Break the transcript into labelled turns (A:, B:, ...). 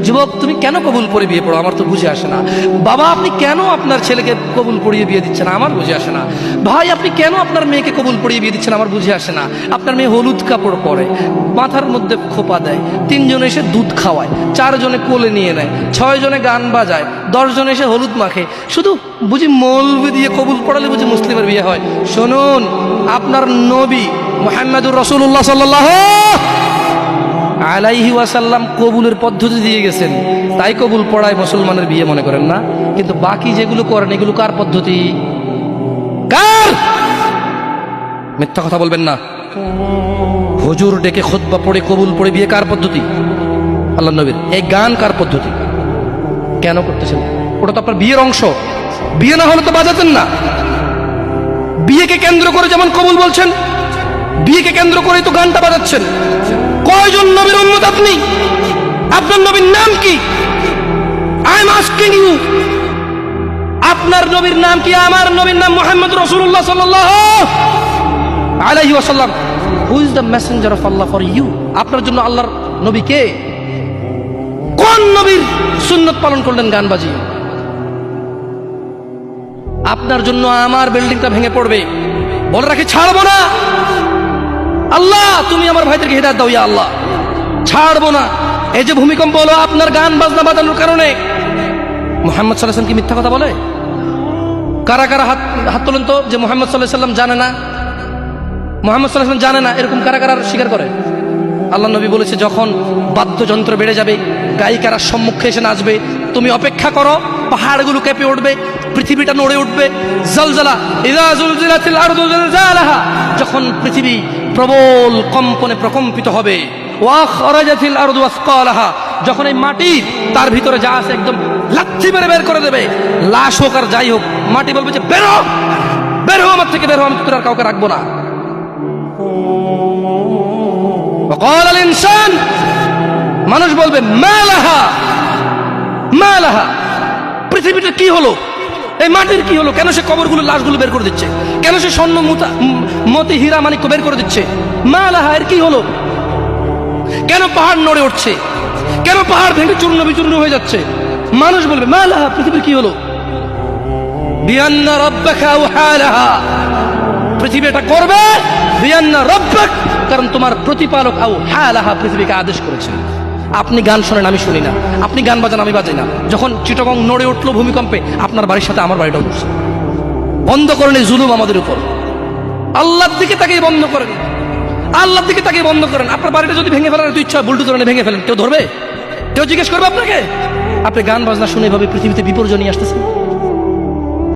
A: যুবক, তুমি কেন কবুল পড়ে বিয়ে পড়ো? আমার তো বুঝে আসে না। বাবা, আপনি কেন আপনার ছেলেকে কবুল পড়িয়ে বিয়ে দিচ্ছেন? আমার বুঝে আসে না। ভাই, আপনি কেন আপনার মেয়েকে কবুল পড়িয়ে বিয়ে দিচ্ছেন? আমার বুঝে আসে না। আপনার মেয়ে হলুদ কাপড় পরে, মাথার মধ্যে খোপা দেয়, 3 জন এসে দুধ খাওয়ায়, 4 জনে কোলে নিয়ে নেয়, 6 জনে গান বাজায়, 10 জন এসে হলুদ মাখে, শুধু বুঝি মৌলবি দিয়ে কবুল পড়ালে বুঝি মুসলিমের বিয়ে হয়? শুনুন, আপনার নবী মুহাম্মদুর রাসূলুল্লাহ সাল্লাল্লাহু আলাইহি ওয়াসাল্লাম কবুলের পদ্ধতি দিয়ে গেছেন, তাই কবুল পড়ায় মুসলমানের বিয়ে মনে করেন না। কিন্তু বাকি যেগুলো করেন এগুলো কার পদ্ধতি? কার? মিথ্যা কথা বলবেন না। হুজুর ডেকে খুতবা পড়ে কবুল পড়ে বিয়ে কার পদ্ধতি? আল্লাহর নবীর। এই গান কার পদ্ধতি? কেন করতেছেন? ওটা তো আপনার বিয়ের অংশ। বিয়ে না হলে তো বাজাতেন না। বিয়েকে কেন্দ্র করে যেমন কবুল বলছেন, বিয়েকে কেন্দ্র করেই তো গানটা বাজাচ্ছেন। কয়জন নবীর উম্মত আপনি? আপনার নবীর নাম কি? আই এম আস্কিং ইউ, আপনার নবীর নাম কি? আমার নবীর নাম মুহাম্মদ রাসূলুল্লাহ সাল্লাল্লাহু আলাইহি ওয়াসাল্লাম। Who is the messenger of Allah for you? আপনার জন্য আল্লাহর নবী কে? কোন নবীর সুন্নত পালন করলেন গান বাজিয়ে? আপনার জন্য আমার বিল্ডিংটা ভেঙে পড়বে, বলে রাখি ছাড়বো না। আল্লাহ, তুমি আমার ভাইদেরকে হিদায়াত দাও ইয়া আল্লাহ, ছাড়বো না। এই যে ভূমিকম্প হলো আপনার গান বাজনা বাজানোর কারণে। মুহাম্মদ সাল্লাল্লাহু আলাইহি ওয়াসাল্লাম কি মিথ্যা কথা বলে? কারা কারা হাত তোলেন তো যে মুহাম্মদ সাল্লাল্লাহু আলাইহি ওয়াসাল্লাম জানে না, মুহাম্মদ সাল্লাল্লাহু আলাইহি ওয়াসাল্লাম জানে না, এরকম কারা কারা স্বীকার করে? আল্লাহ নবী বলেছে, যখন বাদ্যযন্ত্র বেড়ে যাবে, গায়িকারা সম্মুখে এসে নাচবে, তুমি অপেক্ষা করো, পাহাড়গুলো কেঁপে উঠবে, পৃথিবীটা নড়ে উঠবে। জালজালা ইযা জুলজিলাতিল আরদু জিলজালাহা, যখন পৃথিবী প্রবল কম্পনে প্রকম্পিত হবে। ওয়া খরাজাতিল আরদু আসকালাহা, যখন এই মাটি তার ভিতরে যা আছে একদম লাথি মেরে বের করে দেবে, লাশ হোক আর যাই হোক, মাটি বলবে যে বেরো, বেরো আমার থেকে, বেরো, আমি তোর আর কাউকে রাখবো না। وقال الانسان, মানুষ বলবে মালাহা মালাহা, পৃথিবীটা কি হলো, এই মাটির কি হলো? কেন সে কবরগুলো লাশগুলো বের করে দিচ্ছে? কেন সে স্বর্ণ মতি হীরা মানিক্য বের করে দিচ্ছে? মালাহা, এর কি হলো? কেন পাহাড় নড়ে উঠছে? কেন পাহাড় ভেঙে চূর্ণ বিচূর্ণ হয়ে যাচ্ছে? মানুষ বলবে মালাহা, পৃথিবীর কি হলো? বিআন্না রাব্বাকা আওহালাহা, পৃথিবী এটা করবে বিআন্না রাব্বাক, কারণ তোমার প্রতিপালক আওহালাহা পৃথিবীকে আদেশ করেছেন। আপনি গান শোনেন, আমি শুনি না। আপনি গান বাজান, আমি বাজাই না। যখন চিটাগং নড়ে উঠলো ভূমিকম্পে, আপনার বাড়ির সাথে আমার বাড়িটাও উঠছে। বন্ধ করেন এই জুলুম আমাদের উপর। আল্লাহর দিকে তাকিয়ে বন্ধ করেন, আল্লাহর দিকে তাকিয়ে বন্ধ করেন। আপনার বাড়িটা যদি ভেঙে ফেলার ইচ্ছা, বুলডোজার এনে ভেঙে ফেলেন, কেউ ধরবে? কেউ জিজ্ঞেস করবে আপনাকে? আপনি গান বাজনা শুনে এভাবে পৃথিবীতে বিপর্যয় নিয়ে আসতেছেন।